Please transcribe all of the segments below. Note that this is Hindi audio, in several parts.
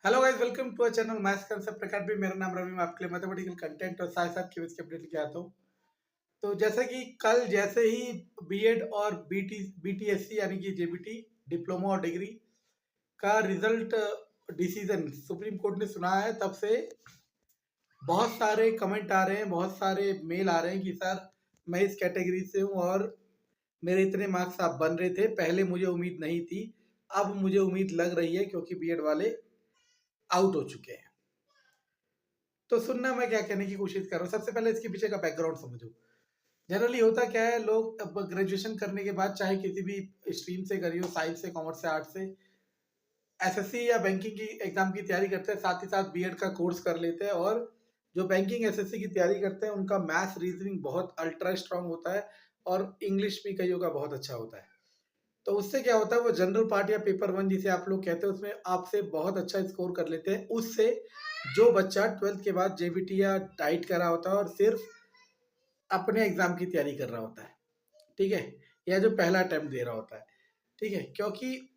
Hello guys, welcome to our channel maths concept academy. मेरा नाम रवि, मैं आपके लिए मैथमेटिकल कंटेंट और साथ साथ क्विज के अपडेट लेके आता हूँ। तो जैसा कि कल जैसे ही बीएड और बीटीएससी यानी कि जेबीटी डिप्लोमा और डिग्री का रिजल्ट डिसीजन सुप्रीम कोर्ट ने सुनाया है, तब से बहुत सारे कमेंट आ रहे हैं, बहुत सारे मेल आ रहे हैं कि सर मैं इस कैटेगरी से हूँ और मेरे इतने मार्क्स आप बन रहे थे, पहले मुझे उम्मीद नहीं थी, अब मुझे उम्मीद लग रही है क्योंकि बीएड वाले आउट हो चुके हैं। तो सुनना मैं क्या कहने की कोशिश कर रहा हूँ। सबसे पहले इसके पीछे का बैकग्राउंड समझो। जनरली होता क्या है, लोग अब ग्रेजुएशन करने के बाद चाहे किसी भी स्ट्रीम से करियो, साइंस से, कॉमर्स से, आर्ट्स से, एसएससी या बैंकिंग की एग्जाम की तैयारी करते हैं, साथ ही साथ बीएड का कोर्स कर लेते हैं। और जो बैंकिंग एसएससी की तैयारी करते हैं उनका मैथ्स रीजनिंग बहुत अल्ट्रा स्ट्रांग होता है और इंग्लिश भी कईयों का बहुत अच्छा होता है। तो उससे क्या होता है, वो जनरल पार्ट या पेपर वन जिसे आप लोग कहते हैं उसमें आपसे बहुत अच्छा स्कोर कर लेते हैं। उससे जो बच्चा ट्वेल्थ के बाद जेबीटी या टाइट करा होता है और सिर्फ अपने एग्जाम की तैयारी कर रहा होता है, ठीक है, या जो पहला अटेम्प्ट दे रहा होता है, ठीक है, क्योंकि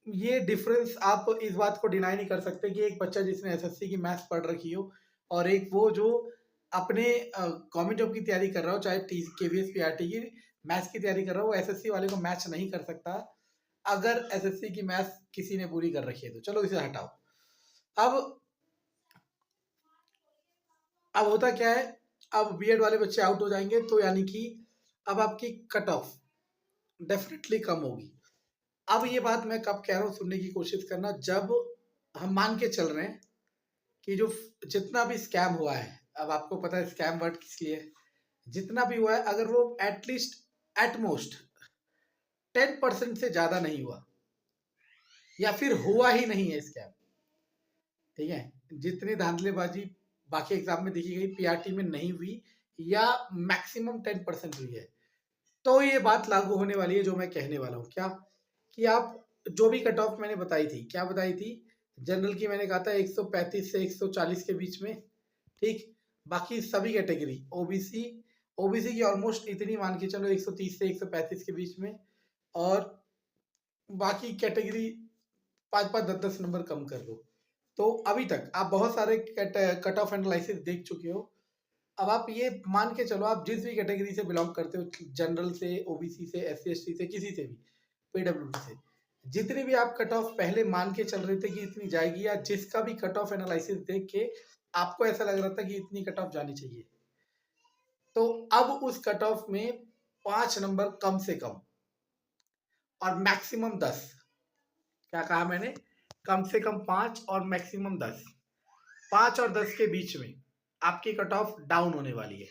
ये डिफरेंस आप इस बात को डिनाई नहीं कर सकते कि एक बच्चा जिसने एसएससी की मैथ्स पढ़ रखी हो और एक वो जो अपने गवर्नमेंट जॉब की तैयारी कर रहा हो, चाहे केवीएस पीआरटी की मैथ्स की तैयारी कर रहा हो, वो एसएससी वाले को मैच नहीं कर सकता अगर एसएससी की मैथ्स किसी ने पूरी कर रखी है तो। चलो इसे हटाओ। अब अब होता क्या है, अब बीएड वाले बच्चे आउट हो जाएंगे तो यानी कि अब आपकी कट ऑफ डेफिनेटली कम होगी। अब ये बात मैं कब कह रहा हूँ, सुनने की कोशिश करना, जब हम मान के चल रहे हैं कि जो जितना भी स्कैम हुआ है, अब आपको पता है स्कैम वर्ड किस लिए है, जितना भी हुआ है अगर वो एटलीस्ट एटमोस्ट 10% से ज्यादा नहीं हुआ या फिर हुआ ही नहीं है स्कैम, ठीक है, जितनी धांधलेबाजी बाकी एग्जाम में देखी गई पीआरटी में नहीं हुई या मैक्सिमम 10% हुई है, तो ये बात लागू होने वाली है जो मैं कहने वाला हूँ। क्या कि आप जो भी कट ऑफ मैंने बताई थी, क्या बताई थी, जनरल की मैंने कहा था 135 से 140 के बीच में, ठीक, बाकी सभी कैटेगरी ओबीसी ओबीसी की ऑलमोस्ट इतनी मान के चलो 130 से 135 के बीच में, और बाकी कैटेगरी 5-5 10-10 नंबर कम कर लो। तो अभी तक आप बहुत सारे कट ऑफ एनालिसिस देख चुके हो। अब आप ये मान के चलो, आप जिस भी कैटेगरी से बिलोंग करते हो, जनरल से, ओबीसी से, एससी एसटी से, किसी से भी, पीडब्ल्यूडी से, जितनी भी आप कट ऑफ पहले मान के चल रहे थे कि इतनी जाएगी, या जिसका भी कट ऑफ एनालिसिस देख के आपको ऐसा लग रहा था कि इतनी कट ऑफ जानी चाहिए, तो अब उस कट ऑफ में 5 नंबर कम से कम और मैक्सिमम 10, क्या कहा मैंने, कम से कम 5 और मैक्सिमम 10, 5 और 10 के बीच में आपकी कट ऑफ डाउन होने वाली है।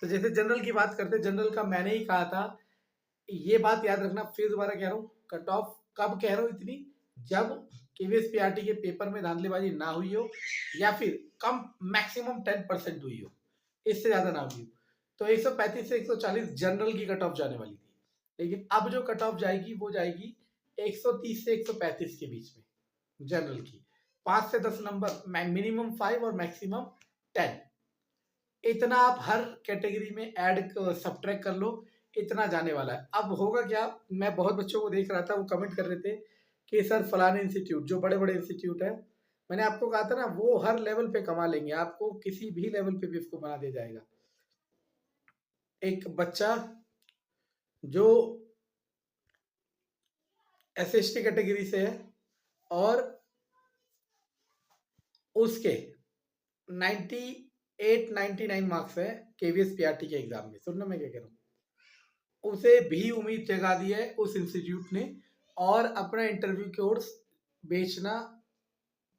तो जैसे जनरल की बात करते हैं, जनरल का मैंने ही कहा था, ये बात याद रखना, फिर दोबारा कह रहा हूँ, कट ऑफ कब कह रहा हूँ इतनी, जब केवीएस पीआरटी के पेपर में धांधलीबाजी ना हुई हो या फिर कम मैक्सिमम 10% हुई हो, इससे ज्यादा ना हुई हो। तो 135 से 140 जनरल की कट ऑफ जाने वाली थी, लेकिन अब जो कट ऑफ जाएगी वो जाएगी 130 से 135 के बीच में जनरल की, 5 से 10 नंबर, मिनिमम 5 और मैक्सिमम 10, इतना आप हर कैटेगरी में ऐड सब्ट्रैक्ट कर लो, इतना जाने वाला है। अब होगा क्या, मैं बहुत बच्चों को देख रहा था, वो कमेंट कर रहे थे कि सर फलाने इंस्टीट्यूट, जो बड़े बड़े इंस्टीट्यूट है, मैंने आपको कहा था ना, वो हर लेवल पे कमा लेंगे, आपको किसी भी लेवल पे भी उसको बना दे जाएगा। एक बच्चा जो एस एस टी कैटेगरी से है और उसके 98-99 मार्क्स है केवीएस पीआरटी के एग्जाम में, सुनना मैं क्या कह रहा हूँ, उसे भी उम्मीद जगा दी है उस इंस्टीट्यूट ने और अपना इंटरव्यू कोर्स बेचना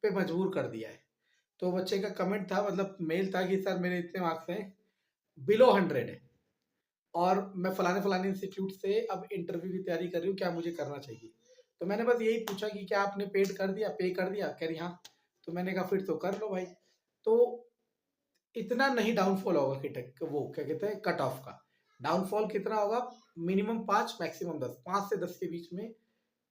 पे मजबूर कर दिया है। तो बच्चे का कमेंट था, मतलब मेल था कि सर मेरे इतने मार्क्स हैं, बिलो 100 है, और मैं फलाने फलाने इंस्टीट्यूट से अब इंटरव्यू की तैयारी कर रही हूँ, क्या मुझे करना चाहिए। तो मैंने बस यही पूछा कि क्या आपने पेड कर दिया, पे कर दिया, कह रही हाँ। तो मैंने कहा फिर तो कर लो भाई। तो इतना नहीं डाउनफॉल होगा कि वो क्या कहते हैं कट ऑफ का, डाउनफॉल कितना होगा, मिनिमम 5 मैक्सिमम 10, 5 से 10 के बीच में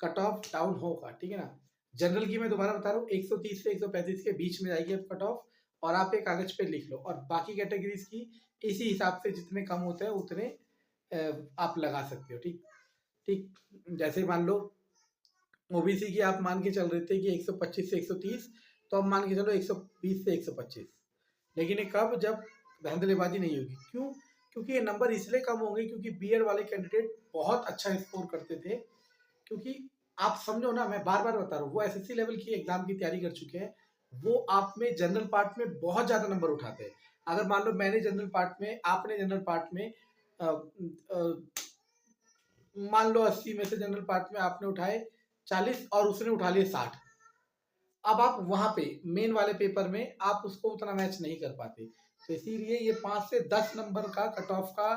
कट ऑफ डाउन होगा, ठीक है ना। जनरल की मैं दोबारा बता रहा हूँ 130 से 135 के बीच में जाएगी अब कट ऑफ, और आप एक कागज पे लिख लो, और बाकी कैटेगरीज की इसी हिसाब से जितने कम होते हैं उतने आप लगा सकते हो, ठीक। ठीक, जैसे मान लो ओबीसी की आप मान के चल रहे थे कि 125 से 130, तो अब मान के चलो 120 से 125। लेकिन ये कब, जब धांधलेबाजी नहीं होगी। क्यों? क्योंकि ये नंबर इसलिए कम होंगे क्योंकि बीएड वाले कैंडिडेट बहुत अच्छा स्कोर करते थे। क्योंकि आप समझो ना, मैं बार बार बता रहा हूँ, वो एसएससी लेवल की एग्जाम की तैयारी कर चुके हैं। वो आप में जनरल पार्ट में बहुत ज्यादा नंबर उठाते हैं। अगर मान लो मैंने जनरल पार्ट में, आपने जनरल पार्ट में मान लो 80 में से जनरल पार्ट में आपने उठाए 40 और उसने उठा लिए 60। अब आप वहां पे मेन वाले पेपर में आप उसको उतना मैच नहीं कर पाते। तो इसीलिए ये 5 से 10 नंबर का कट ऑफ का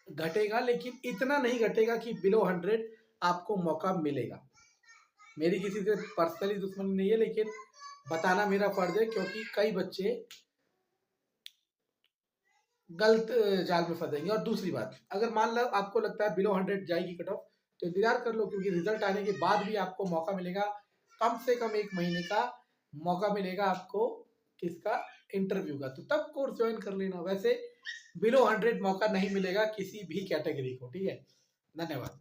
घटेगा, लेकिन इतना नहीं घटेगा कि बिलो 100 आपको मौका मिलेगा। मेरी किसी से पर्सनली दुश्मनी नहीं है, लेकिन बताना मेरा फर्ज है, क्योंकि कई बच्चे गलत जाल में फंसेंगे। और दूसरी बात, अगर मान लो आपको लगता है बिलो 100 जाएगी कट ऑफ, तो इंतजार कर लो, क्योंकि रिजल्ट आने के बाद भी आपको मौका मिलेगा। कम से कम 1 महीने का मौका मिलेगा आपको, किसका, इंटरव्यू का। तो तब कोर्स ज्वाइन कर लेना। वैसे बिलो 100 मौका नहीं मिलेगा किसी भी कैटेगरी को। ठीक है, धन्यवाद।